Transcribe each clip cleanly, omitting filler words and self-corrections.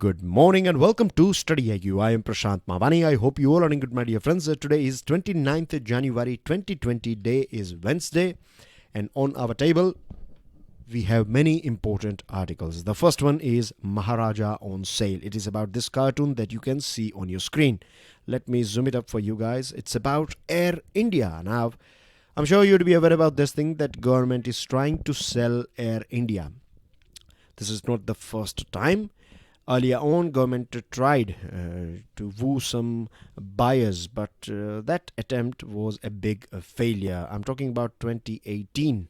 Good morning and welcome to StudyIQ. I am Prashant Mavani. I hope you all are doing good, my dear friends. Today is 29th January 2020. Day is Wednesday, and on our table we have many important articles. The first one is Maharaja on sale. It is about this cartoon that you can see on your screen. Let me zoom it up for you guys. It's about Air India. Now, I'm sure you'd be aware about this thing that government is trying to sell Air India. This is not the first time. Earlier on, government tried to woo some buyers, but that attempt was a big failure. I'm talking about 2018.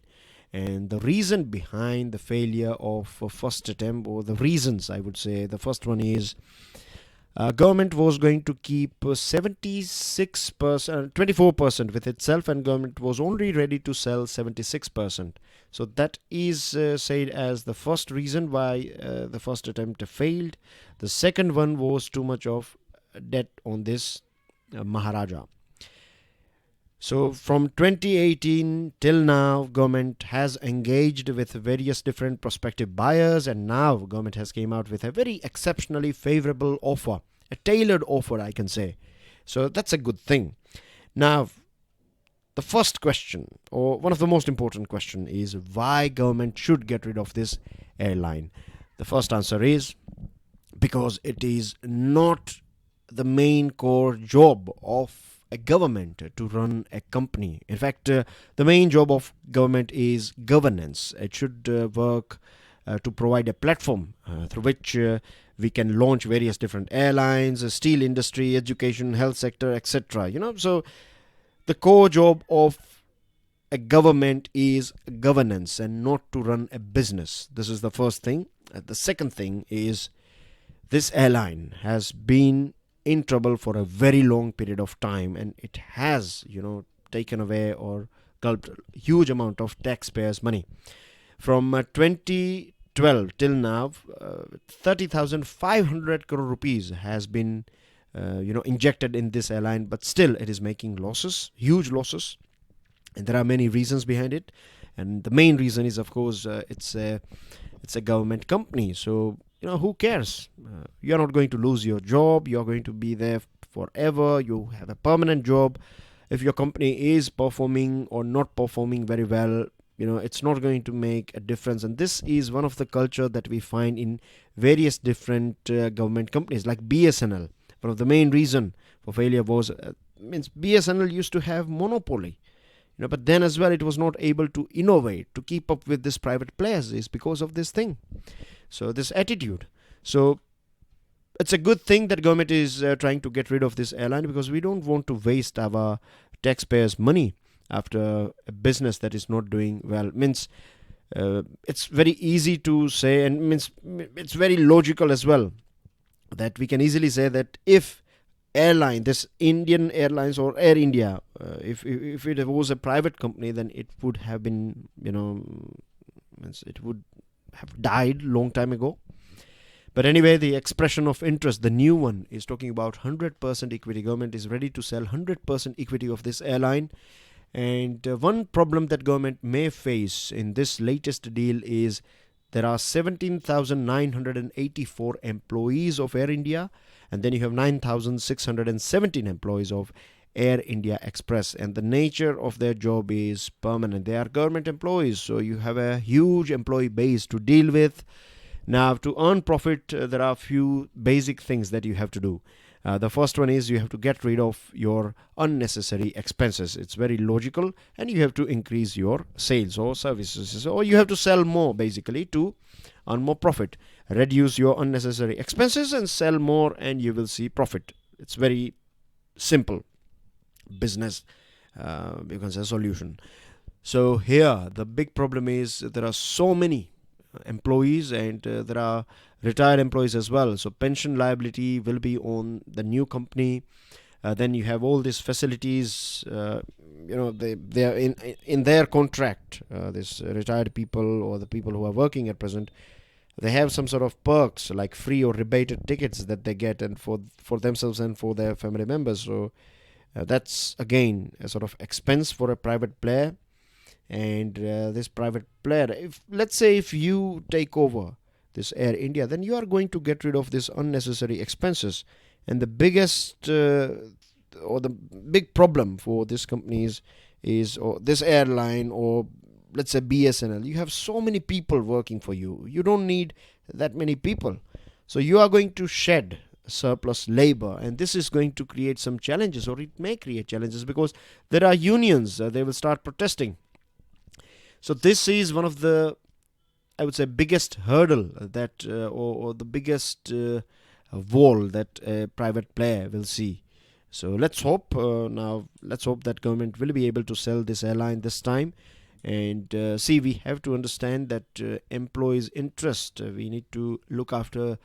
And the reason behind the failure of first attempt, or the reasons I would say, the first one is government was going to keep 76%, 24% with itself, and government was only ready to sell 76%. So that is said as the first reason why the first attempt failed. The second one was too much of debt on this Maharaja. So from 2018 till now, government has engaged with various different prospective buyers, and now government has came out with a very exceptionally favorable offer, a tailored offer, I can say. So that's a good thing. Now, the first question, or one of the most important question, is why government should get rid of this airline. The first answer is because it is not the main core job of a government to run a company. In fact, the main job of government is governance. It should work to provide a platform through which we can launch various different airlines, steel industry, education, health sector, etc. So the core job of a government is governance and not to run a business. This is the first thing. The second thing is this airline has been in trouble for a very long period of time, and it has taken away or gulped a huge amount of taxpayers' money. From 2012 till now, 30,500 crore rupees has been injected in this airline, but still it is making losses, huge losses, and there are many reasons behind it. And the main reason is, of course, it's a government company. So who cares? You're not going to lose your job. You're going to be there forever. You have a permanent job. If your company is performing or not performing very well, it's not going to make a difference. And this is one of the culture that we find in various different government companies like BSNL. One of the main reason for failure was BSNL used to have monopoly. But then as well, it was not able to innovate, to keep up with this private players, is because of this thing. So this attitude. So it's a good thing that government is trying to get rid of this airline, because we don't want to waste our taxpayers' money after a business that is not doing well. It's very easy to say, and it's very logical as well, that we can easily say that if airline, this Indian Airlines or Air India, if it was a private company, then it would have been, it would have died long time ago. But anyway, the expression of interest, the new one, is talking about 100% equity. Government is ready to sell 100% equity of this airline. And one problem that government may face in this latest deal is there are 17,984 employees of Air India, and then you have 9,617 employees of Air India Express, and the nature of their job is permanent. They are government employees, so you have a huge employee base to deal with. Now, to earn profit, there are a few basic things that you have to do. The first one is you have to get rid of your unnecessary expenses. It's very logical, and you have to increase your sales or services, or you have to sell more basically to earn more profit. Reduce your unnecessary expenses and sell more, and you will see profit. It's very simple business, you can say, solution. So here the big problem is there are so many employees, and there are retired employees as well. So pension liability will be on the new company. Then you have all these facilities. They are in their contract. This retired people or the people who are working at present, they have some sort of perks like free or rebated tickets that they get, and for themselves and for their family members. So that's again a sort of expense for a private player. And this private player, let's say if you take over this Air India, then you are going to get rid of this unnecessary expenses. And the biggest or the big problem for these companies is, or this airline, or let's say BSNL, you have so many people working for you. You don't need that many people. So you are going to shed surplus labor, and this is going to create some challenges, or it may create challenges, because there are unions. They will start protesting. So this is one of the, I would say, biggest hurdle that or the biggest wall that a private player will see. So let's hope that government will be able to sell this airline this time. And see, we have to understand that employees' interest, we need to look after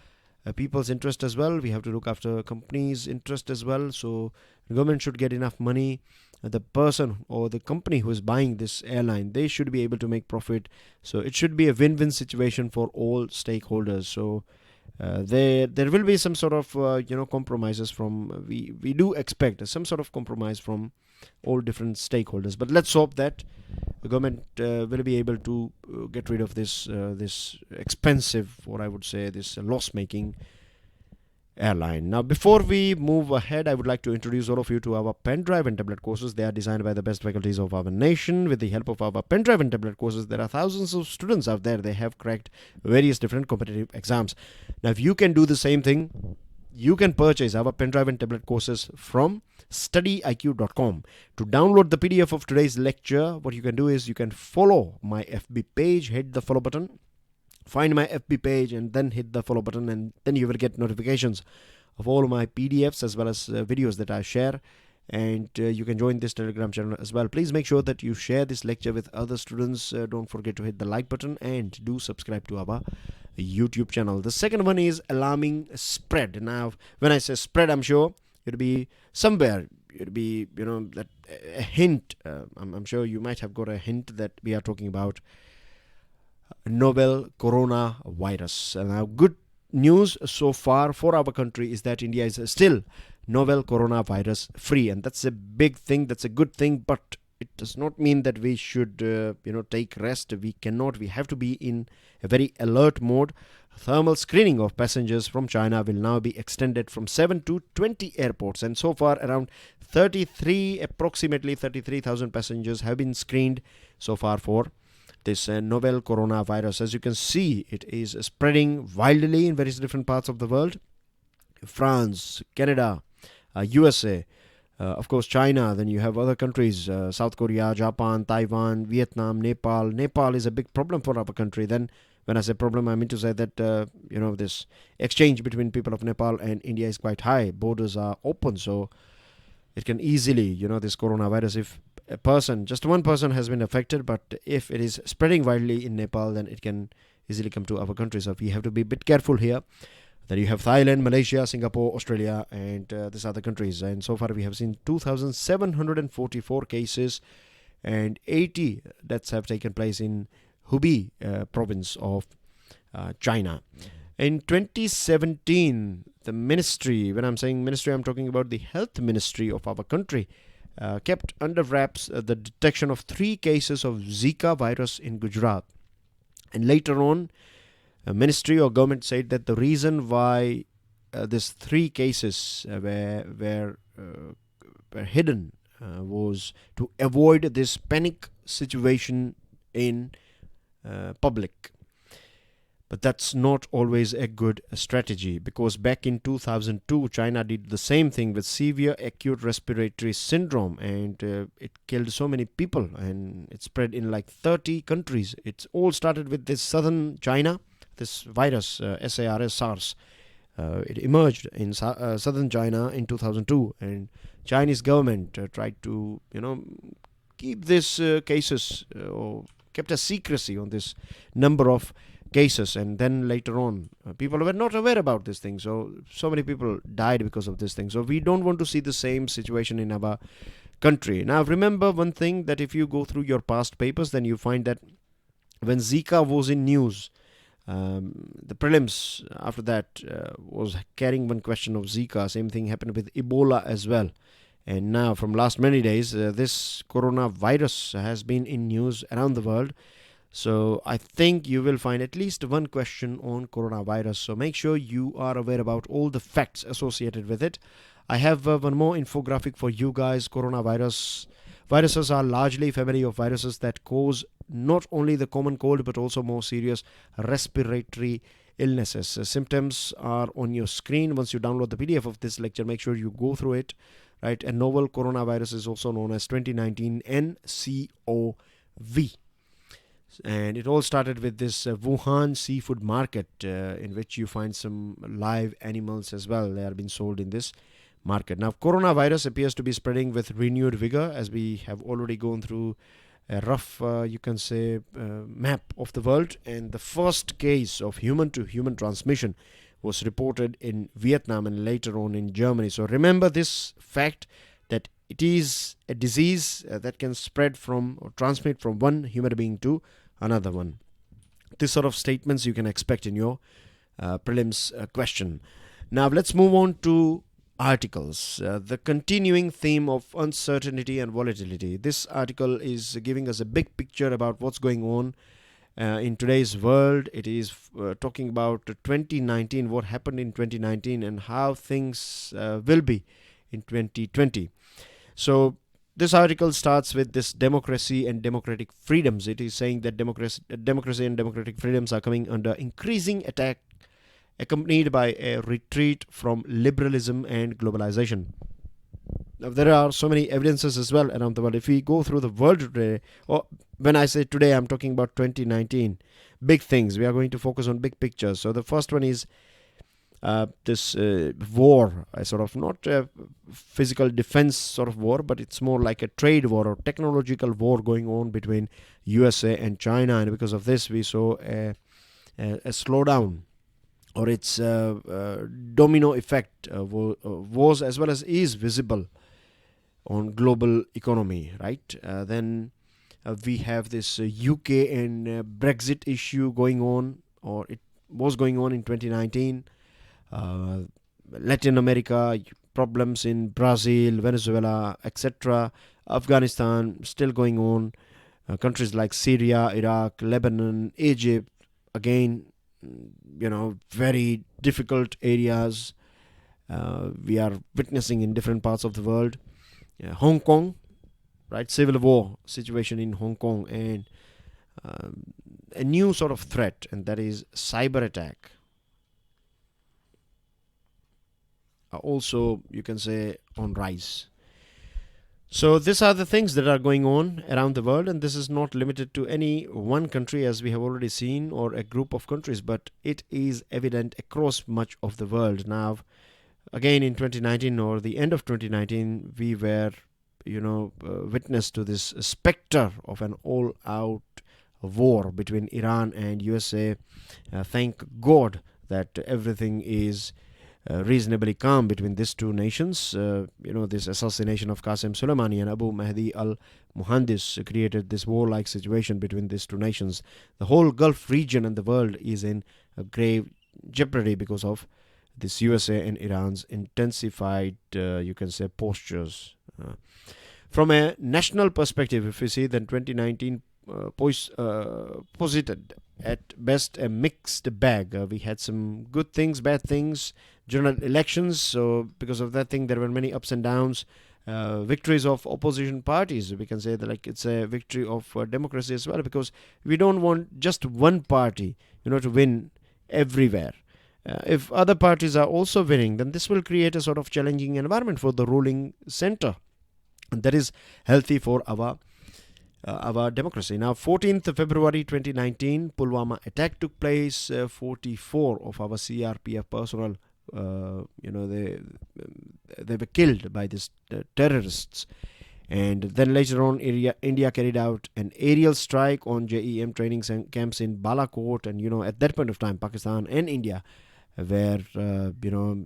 people's interest as well. We have to look after companies' interest as well. So the government should get enough money. The person or the company who is buying this airline, they should be able to make profit. So it should be a win-win situation for all stakeholders. So there will be some sort of compromises from, we do expect some sort of compromise from all different stakeholders. But let's hope that the government will be able to get rid of this expensive, or I would say this loss-making airline. Now, before we move ahead, I would like to introduce all of you to our pen drive and tablet courses. They are designed by the best faculties of our nation. With the help of our pen drive and tablet courses, there are thousands of students out there. They have cracked various different competitive exams. Now, if you can do the same thing, you can purchase our pen drive and tablet courses from StudyIQ.com. To download the PDF of today's lecture, what you can do is you can follow my FB page, hit the follow button. Find my FB page and then hit the follow button, and then you will get notifications of all my PDFs as well as videos that I share. And you can join this Telegram channel as well. Please make sure that you share this lecture with other students. Don't forget to hit the like button and do subscribe to our YouTube channel. The second one is alarming spread. Now, when I say spread, I'm sure it'll be somewhere. It'll be, that a hint. I'm sure you might have got a hint that we are talking about novel coronavirus. And now, good news so far for our country is that India is still novel coronavirus free, and that's a big thing. That's a good thing, but it does not mean that we should take rest. We cannot. We have to be in a very alert mode. Thermal screening of passengers from China will now be extended from 7 to 20 airports, and so far around approximately 33,000 passengers have been screened so far for this novel coronavirus. As you can see, it is spreading wildly in various different parts of the world. France, Canada, USA, of course China, then you have other countries, South Korea, Japan, Taiwan, Vietnam, Nepal. Nepal is a big problem for our country. Then when I say problem, I mean to say that this exchange between people of Nepal and India is quite high. Borders are open, so it can easily, this coronavirus, if a person, just one person has been affected, but if it is spreading widely in Nepal, then it can easily come to our country. So we have to be a bit careful here. Then you have Thailand, Malaysia, Singapore, Australia, and these other countries. And so far we have seen 2,744 cases and 80 deaths have taken place in Hubei province of China. In 2017, the ministry, when I'm saying ministry, I'm talking about the health ministry of our country, kept under wraps the detection of 3 cases of Zika virus in Gujarat. And later on, ministry or government said that the reason why these 3 cases were hidden was to avoid this panic situation in public. But that's not always a good strategy, because back in 2002, China did the same thing with severe acute respiratory syndrome, and it killed so many people, and it spread in like 30 countries. It all started with this southern China, this virus, SARS. It emerged in southern China in 2002, and Chinese government tried to, keep this cases or kept a secrecy on this number of cases, and then later on people were not aware about this thing, so many people died because of this thing. So we don't want to see the same situation in our country. Now remember one thing, that if you go through your past papers, then you find that when Zika was in news, the prelims after that was carrying one question of Zika. Same thing happened with Ebola as well. And now from last many days, this coronavirus has been in news around the world. So I think you will find at least one question on coronavirus. So make sure you are aware about all the facts associated with it. I have one more infographic for you guys. Viruses are largely a family of viruses that cause not only the common cold but also more serious respiratory illnesses. Symptoms are on your screen. Once you download the PDF of this lecture, make sure you go through it. Right, a novel coronavirus is also known as 2019 NCOV. And it all started with this Wuhan seafood market, in which you find some live animals as well. They are being sold in this market. Now, coronavirus appears to be spreading with renewed vigor, as we have already gone through a rough, you can say, map of the world. And the first case of human-to-human transmission was reported in Vietnam and later on in Germany. So remember this fact, that it is a disease that can spread from or transmit from one human being to another one. This sort of statements you can expect in your prelims question. Now let's move on to articles. The continuing theme of uncertainty and volatility. This article is giving us a big picture about what's going on in today's world. It is talking about 2019, what happened in 2019 and how things will be in 2020. So this article starts with this democracy and democratic freedoms. It is saying that democracy and democratic freedoms are coming under increasing attack, accompanied by a retreat from liberalism and globalization. Now, there are so many evidences as well around the world. If we go through the world today, or when I say today, I'm talking about 2019, big things. We are going to focus on big pictures. So the first one is this war, a sort of not a physical defense sort of war, but it's more like a trade war or technological war going on between USA and China. And because of this, we saw a slowdown, or its domino effect was as well as is visible on global economy, right? Then we have this UK and Brexit issue going on, or it was going on in 2019. Latin America, problems in Brazil, Venezuela, etc. Afghanistan still going on. Countries like Syria, Iraq, Lebanon, Egypt, again, very difficult areas we are witnessing in different parts of the world. Hong Kong, right, civil war situation in Hong Kong, and a new sort of threat, and that is cyber attack. Also, you can say, on rise. So these are the things that are going on around the world, and this is not limited to any one country, as we have already seen, or a group of countries, but it is evident across much of the world. Now, again, in 2019 or the end of 2019, we were, witness to this specter of an all-out war between Iran and USA. Thank God that everything is reasonably calm between these two nations. This assassination of Qasem Soleimani and Abu Mahdi al-Muhandis created this warlike situation between these two nations. The whole Gulf region and the world is in a grave jeopardy because of this USA and Iran's intensified, you can say, postures. From a national perspective, if we see, then 2019 posited at best a mixed bag. We had some good things, bad things, general elections. So because of that thing, there were many ups and downs. Victories of opposition parties. We can say that like it's a victory of democracy as well, because we don't want just one party, to win everywhere. If other parties are also winning, then this will create a sort of challenging environment for the ruling center, and that is healthy for our democracy. Now, 14th February 2019, Pulwama attack took place. 44 of our CRPF personnel, they were killed by these terrorists. And then later on, India carried out an aerial strike on JEM training camps in Balakot. And, at that point of time, Pakistan and India were,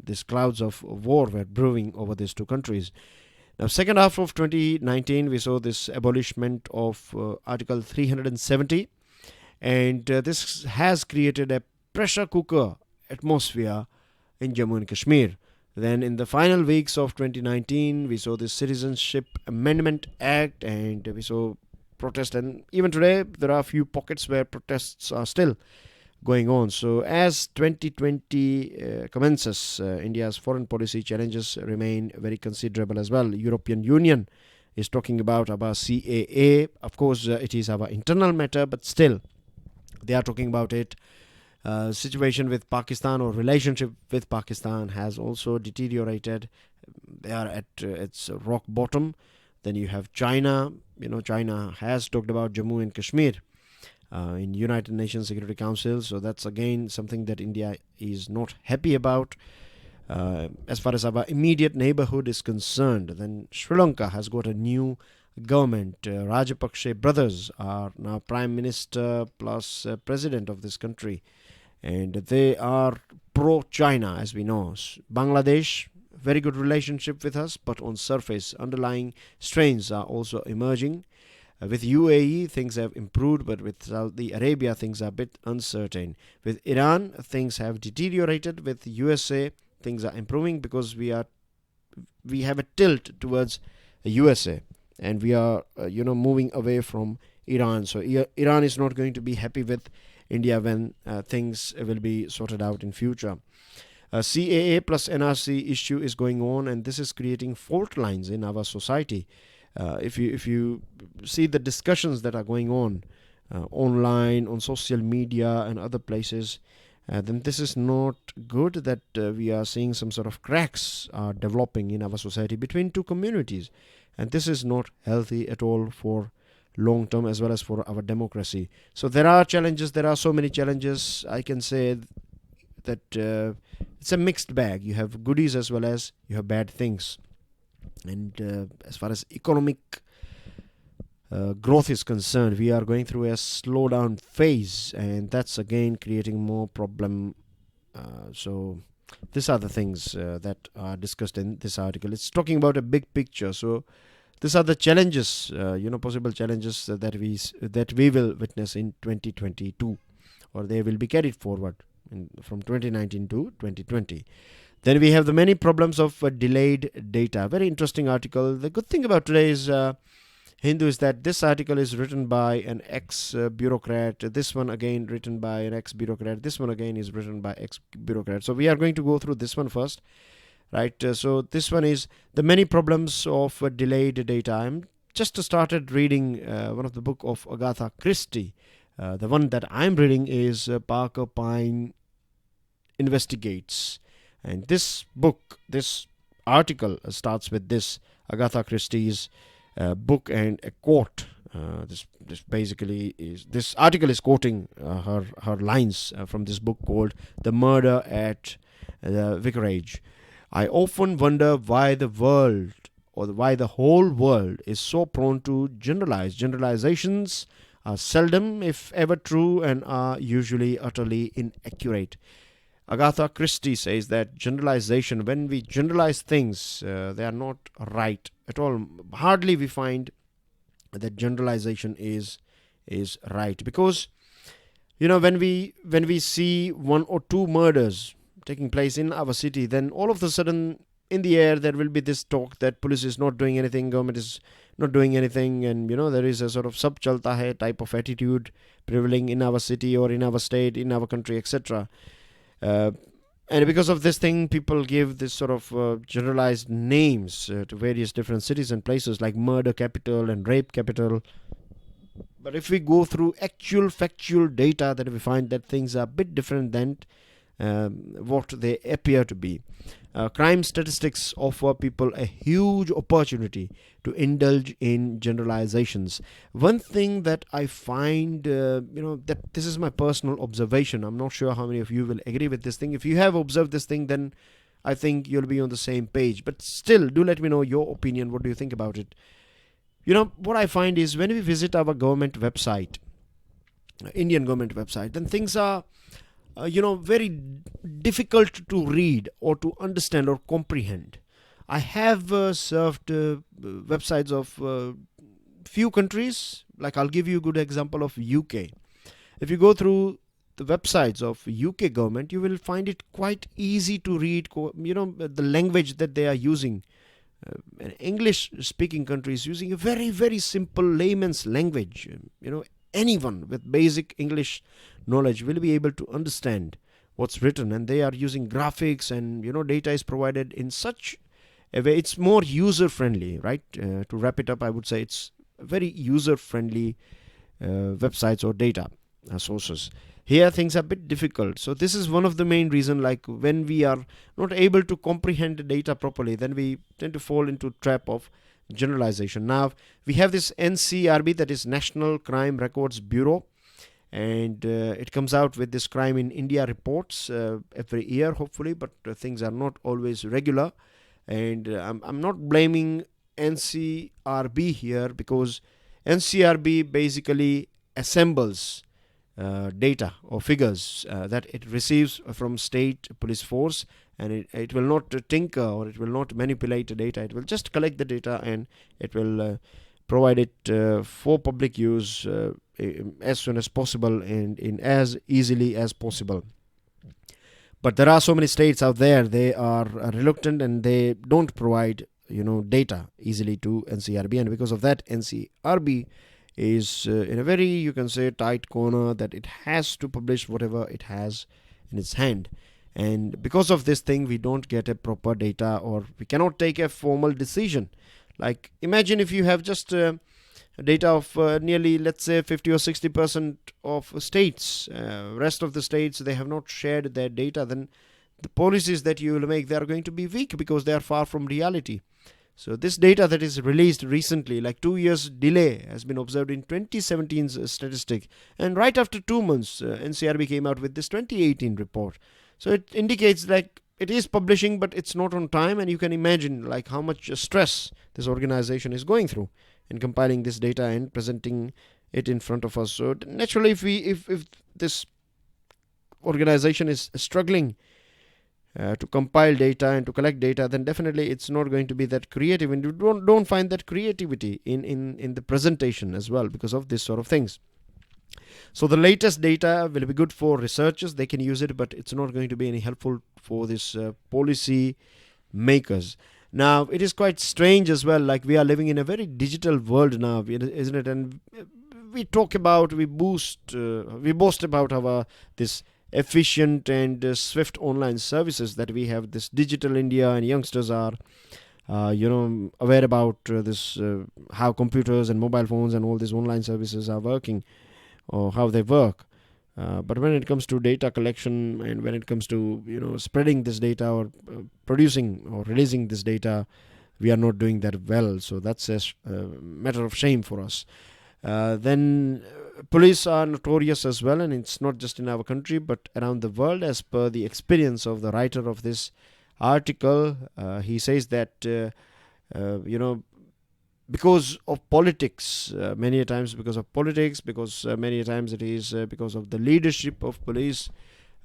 these clouds of war were brewing over these two countries. Now, second half of 2019, we saw this abolishment of Article 370, and this has created a pressure cooker atmosphere in Jammu and Kashmir. Then in the final weeks of 2019, we saw the Citizenship Amendment Act, and we saw protest, and even today there are a few pockets where protests are still going on. So as 2020 commences, India's foreign policy challenges remain very considerable as well. European Union is talking about our CAA. Of course, it is our internal matter, but still they are talking about it. Situation with Pakistan or relationship with Pakistan has also deteriorated. They are at its rock bottom. Then you have China. China has talked about Jammu and Kashmir in United Nations Security Council. So that's again something that India is not happy about. As far as our immediate neighborhood is concerned, then Sri Lanka has got a new government. Rajapaksa brothers are now Prime Minister plus President of this country. And they are pro-China, as we know. Bangladesh, very good relationship with us, but on surface, underlying strains are also emerging. With UAE, things have improved, but with Saudi Arabia, things are a bit uncertain. With Iran, things have deteriorated. With USA, things are improving because we have a tilt towards USA, and we are moving away from Iran. So Iran is not going to be happy with India when things will be sorted out in future. CAA plus NRC issue is going on, and this is creating fault lines in our society. If you see the discussions that are going on online, on social media and other places, then this is not good, that we are seeing some sort of cracks are developing in our society between two communities, and this is not healthy at all for long term as well as for our democracy. So there are challenges. There are so many challenges. I can say that it's a mixed bag. You have goodies as well as you have bad things. And as far as economic growth is concerned, we are going through a slowdown phase, and that's again creating more problem. So these are the things that are discussed in this article. It's talking about a big picture. So these are the challenges, possible challenges that we will witness in 2022, or they will be carried forward from 2019 to 2020. Then we have the many problems of delayed data. Very interesting article. The good thing about today's Hindu is that this article is written by an ex-bureaucrat. This one again written by an ex-bureaucrat. This one again is written by ex-bureaucrat. So we are going to go through this one first. Right, so this one is the many problems of delayed data. I'm just started reading one of the book of Agatha Christie. The one that I'm reading is Parker Pine Investigates. And this book, this article starts with this Agatha Christie's book and a quote. This basically is, this article is quoting her lines from this book called The Murder at the Vicarage. I often wonder why the world, or why the whole world, is so prone to generalize. Generalizations are seldom, if ever, true, and are usually utterly inaccurate. Agatha Christie says that generalization, when we generalize things, they are not right at all. Hardly we find that generalization is right, because when we see one or two murders taking place in our city, then all of a sudden in the air there will be this talk that police is not doing anything, government is not doing anything, and there is a sort of sab chalta hai type of attitude prevailing in our city or in our state, in our country, etc. And because of this thing, people give this sort of generalized names to various different cities and places, like murder capital and rape capital. But if we go through actual factual data, then we find that things are a bit different than what they appear to be. Crime statistics offer people a huge opportunity to indulge in generalizations. One thing that I find, that this is my personal observation. I'm not sure how many of you will agree with this thing. If you have observed this thing, then I think you'll be on the same page. But still, do let me know your opinion. What do you think about it? What I find is, when we visit our government website, Indian government website, then things are very difficult to read or to understand or comprehend. I have served websites of few countries. Like, I'll give you a good example of UK. If you go through the websites of UK government, you will find it quite easy to read. The language that they are using an English-speaking country is using a very, very simple layman's language. Anyone with basic English knowledge will be able to understand what's written, and they are using graphics, and data is provided in such a way. It's more user-friendly, right? To wrap it up, I would say it's very user-friendly websites or data sources. Here things are a bit difficult. So this is one of the main reasons, like when we are not able to comprehend the data properly, then we tend to fall into trap of generalization. Now we have this NCRB, that is National Crime Records Bureau, and it comes out with this crime in India reports every year, hopefully, but things are not always regular. And I'm not blaming NCRB here, because NCRB basically assembles data or figures that it receives from state police force, and it will not tinker, or it will not manipulate the data. It will just collect the data, and it will provide it for public use as soon as possible and in as easily as possible. But there are so many states out there, they are reluctant, and they don't provide data easily to NCRB, and because of that, NCRB is in a very, you can say, tight corner, that it has to publish whatever it has in its hand. And because of this thing, we don't get a proper data, or we cannot take a formal decision. Like, imagine if you have just data of nearly, let's say, 50 or 60% of states. Rest of the states, they have not shared their data. Then the policies that you will make, they are going to be weak, because they are far from reality. So this data that is released recently, like 2 years delay, has been observed in 2017's statistic. And right after 2 months, NCRB came out with this 2018 report. So it indicates like it is publishing, but it's not on time. And you can imagine like how much stress this organization is going through in compiling this data and presenting it in front of us. So naturally, if this organization is struggling to compile data and to collect data, then definitely it's not going to be that creative, and you don't find that creativity in the presentation as well, because of this sort of things. So the latest data will be good for researchers, they can use it, but it's not going to be any helpful for this policy makers. Now it is quite strange as well, like we are living in a very digital world now, isn't it? And we boast about our this efficient and swift online services that we have, this digital India, and youngsters are aware about this how computers and mobile phones and all these online services are working, or how they work. But when it comes to data collection, and when it comes to spreading this data, or producing or releasing this data, we are not doing that well. So that's a matter of shame for us. Then police are notorious as well, and it's not just in our country but around the world. As per the experience of the writer of this article, he says that because of politics, many times because of politics, because many times it is because of the leadership of police,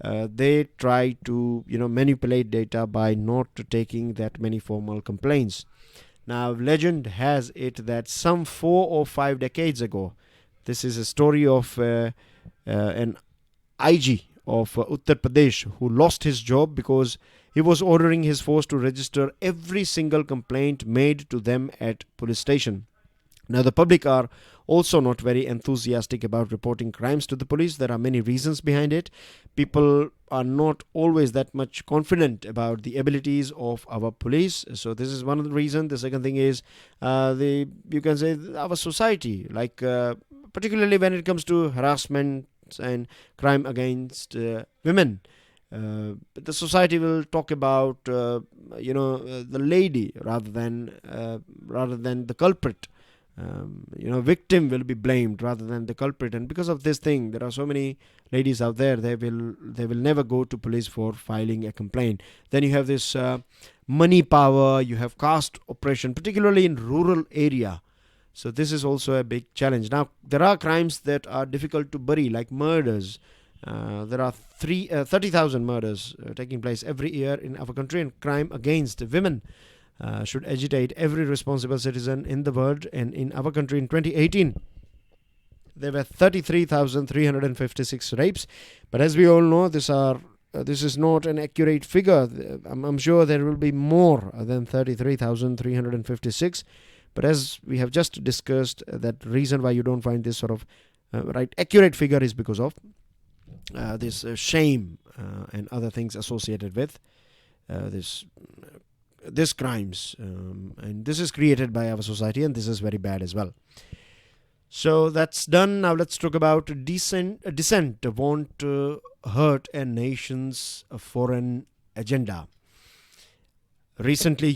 they try to manipulate data by not taking that many formal complaints. Now legend has it that some 4 or 5 decades ago, this is a story of an IG of Uttar Pradesh who lost his job because he was ordering his force to register every single complaint made to them at police station. Now the public are also not very enthusiastic about reporting crimes to the police. There are many reasons behind it. People are not always that much confident about the abilities of our police. So this is one of the reasons. The second thing is you can say our society, like particularly when it comes to harassment and crime against women. The society will talk about the lady rather than the culprit. Victim will be blamed rather than the culprit, and because of this thing, there are so many ladies out there, they will never go to police for filing a complaint. Then you have this money power, you have caste oppression, particularly in rural area. So this is also a big challenge. Now there are crimes that are difficult to bury, like murders. There are 30,000 murders taking place every year in our country, and crime against women should agitate every responsible citizen in the world. And in our country in 2018, there were 33,356 rapes. But as we all know, these are this is not an accurate figure. I'm sure there will be more than 33,356. But as we have just discussed, that reason why you don't find this sort of accurate figure is because of this shame and other things associated with this crimes, and this is created by our society, and this is very bad as well. So that's done. Now let's talk about dissent won't hurt a nation's foreign agenda. Recently,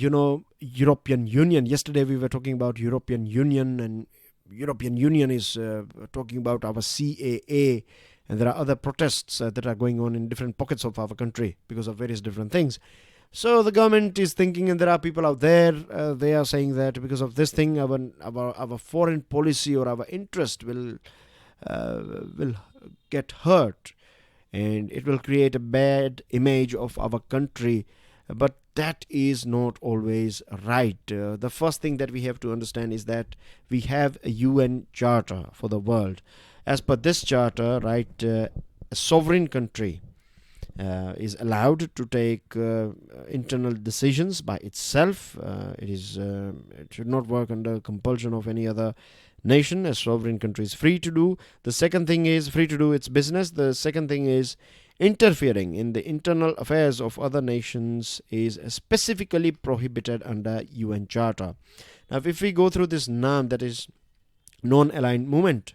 European Union, yesterday we were talking about European Union, and European Union is talking about our CAA, and there are other protests that are going on in different pockets of our country because of various different things. So the government is thinking, and there are people out there, they are saying that because of this thing, our foreign policy or our interest will get hurt, and it will create a bad image of our country. But that is not always right. The first thing that we have to understand is that we have a UN Charter for the world. As per this charter, a sovereign country is allowed to take internal decisions by itself. It should not work under compulsion of any other nation. A sovereign country is free to do. The second thing is free to do its business. The second thing is interfering in the internal affairs of other nations is specifically prohibited under UN Charter. Now, if we go through this NAM, that is non-aligned movement,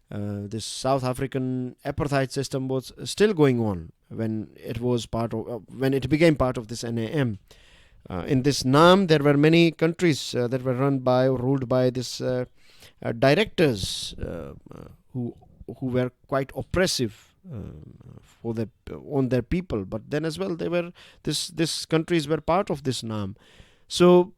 this South African apartheid system was still going on when it was when it became part of this NAM. In this NAM, there were many countries that were run by or ruled by this directors who were quite oppressive on their people. But then as well, these countries were part of this NAM. So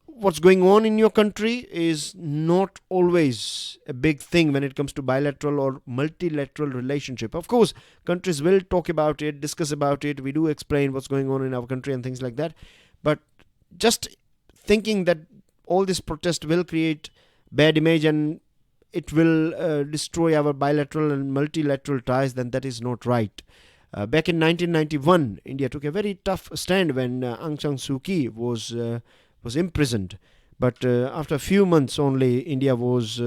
what's going on in your country is not always a big thing when it comes to bilateral or multilateral relationship. Of course, countries will talk about it, discuss about it. We do explain what's going on in our country and things like that. But just thinking that all this protest will create bad image and it will destroy our bilateral and multilateral ties, then that is not right. Back in 1991, India took a very tough stand when Aung San Suu Kyi was imprisoned. But after a few months only, India was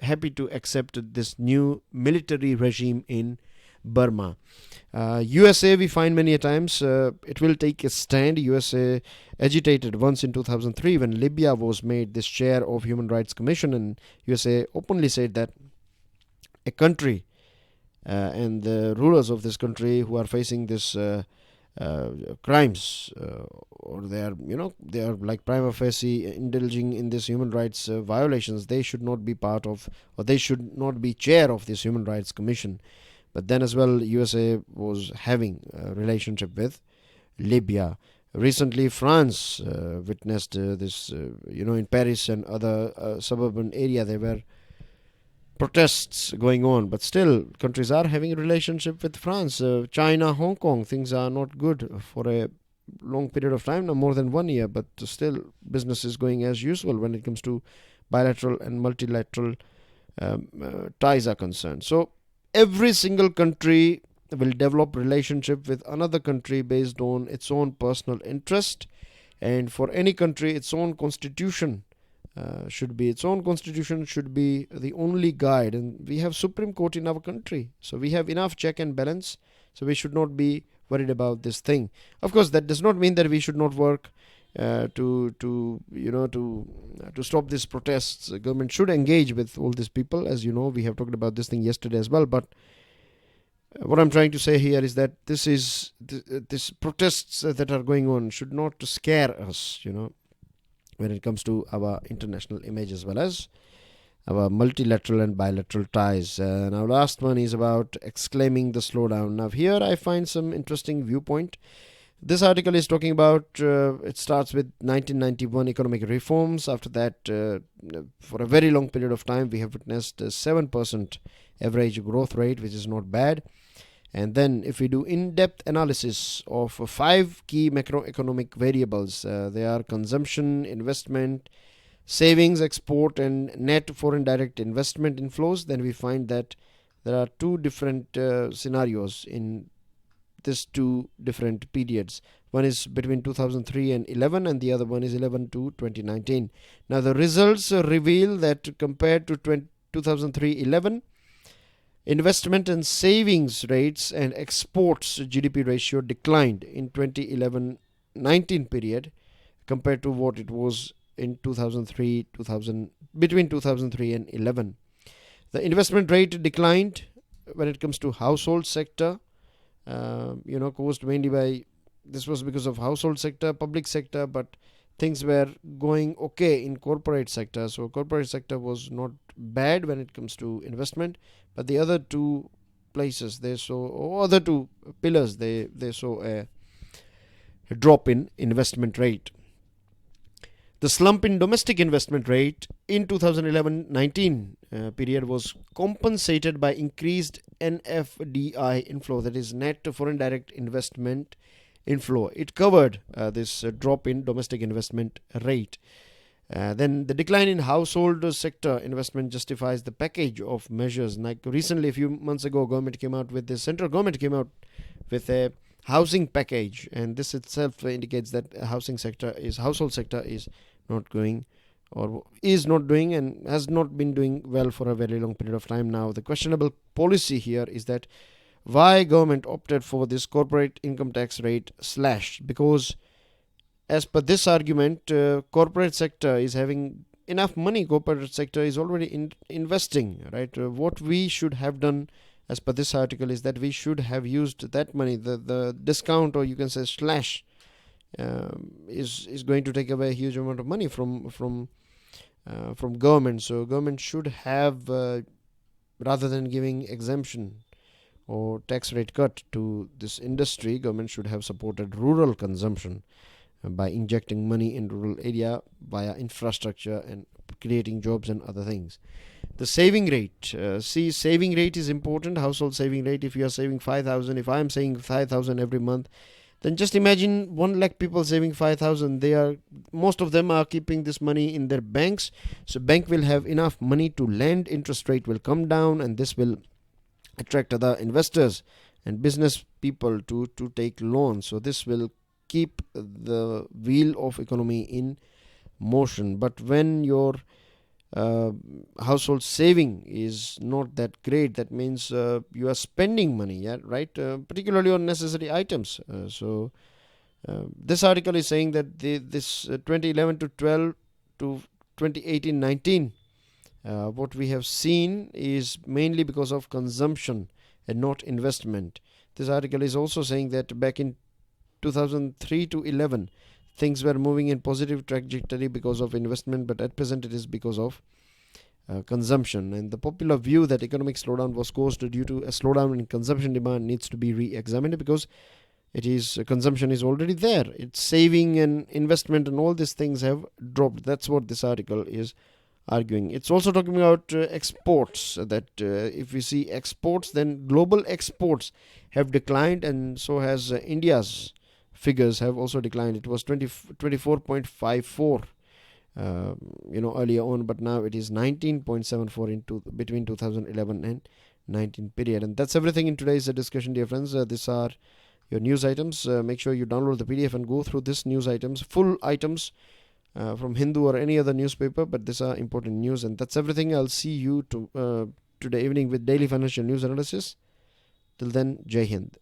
happy to accept this new military regime in Burma. USA, we find many a times, it will take a stand. USA agitated once in 2003 when Libya was made this chair of Human Rights Commission, and USA openly said that a country and the rulers of this country who are facing this crimes, or they are like prima facie indulging in this human rights violations, they should not be part of, or they should not be chair of this Human Rights Commission. But then as well, USA was having a relationship with Libya. Recently, France witnessed this, in Paris and other suburban area, there were protests going on. But still, countries are having a relationship with France. China, Hong Kong, things are not good for a long period of time, now more than 1 year. But still, business is going as usual when it comes to bilateral and multilateral ties are concerned. So every single country will develop relationship with another country based on its own personal interest, and for any country, its own constitution should be the only guide. And we have Supreme Court in our country, so we have enough check and balance. So we should not be worried about this thing. Of course, that does not mean that we should not work to stop these protests. The government should engage with all these people. As you know, we have talked about this thing yesterday as well. But what I'm trying to say here is that this protests that are going on should not scare us, when it comes to our international image as well as our multilateral and bilateral ties. Now, last one is about exclaiming the slowdown. Now, here I find some interesting viewpoint. This article is talking about, it starts with 1991 economic reforms. After that, for a very long period of time, we have witnessed a 7% average growth rate, which is not bad. And then if we do in-depth analysis of 5 key macroeconomic variables, they are consumption, investment, savings, export, and net foreign direct investment inflows, then we find that there are 2 different scenarios in these two different periods. One is between 2003 and 11, and the other one is 11 to 2019. Now the results reveal that compared to 2003-11, investment and savings rates and exports GDP ratio declined in 2011-19 period compared to what it was in between 2003 and 11. The investment rate declined when it comes to household sector, caused mainly by, this was because of household sector, public sector, but things were going okay in corporate sector. So corporate sector was not bad when it comes to investment, but the other two places they saw, or other two pillars, they saw a drop in investment rate. The slump in domestic investment rate in 2011-19 period was compensated by increased NFDI inflow, that is net foreign direct investment inflow. It covered this drop in domestic investment rate. Then the decline in household sector investment justifies the package of measures. Like recently, a few months ago, central government came out with a housing package, and this itself indicates that household sector is not going, or is not doing, and has not been doing well for a very long period of time now. The questionable policy here is that why government opted for this corporate income tax rate slash, because as per this argument, corporate sector is having enough money. Corporate sector is already investing, right? What we should have done as per this article is that we should have used that money. The discount, or you can say slash, is going to take away a huge amount of money from government. So government should have, rather than giving exemption or tax rate cut to this industry, government should have supported rural consumption by injecting money in rural area via infrastructure and creating jobs and other things. The saving rate, saving rate is important. Household saving rate, if you are saving 5,000, if I am saving 5,000 every month, then just imagine 1 lakh people saving 5,000. Most of them are keeping this money in their banks, so bank will have enough money to lend, interest rate will come down, and this will attract other investors and business people to take loans. So this will keep the wheel of economy in motion. But when your household saving is not that great, that means you are spending money, right? Particularly on necessary items. So this article is saying that this 2011 to 12 to 2018-19, what we have seen is mainly because of consumption and not investment. This article is also saying that back in 2003 to 11, things were moving in positive trajectory because of investment, but at present it is because of consumption. And the popular view that economic slowdown was caused due to a slowdown in consumption demand needs to be re-examined, because consumption is already there. It's saving and investment and all these things have dropped. That's what this article is arguing. It's also talking about exports, that if we see exports, then global exports have declined, and so has India's figures have also declined. It was 24.54 earlier on, but now it is 19.74 between 2011 and 19 period. And that's everything in today's discussion, dear friends. These are your news items. Make sure you download the PDF and go through this news items, full items from Hindu or any other newspaper, but these are important news. And that's everything. I'll see you today evening with daily financial news analysis. Till then, Jai Hind.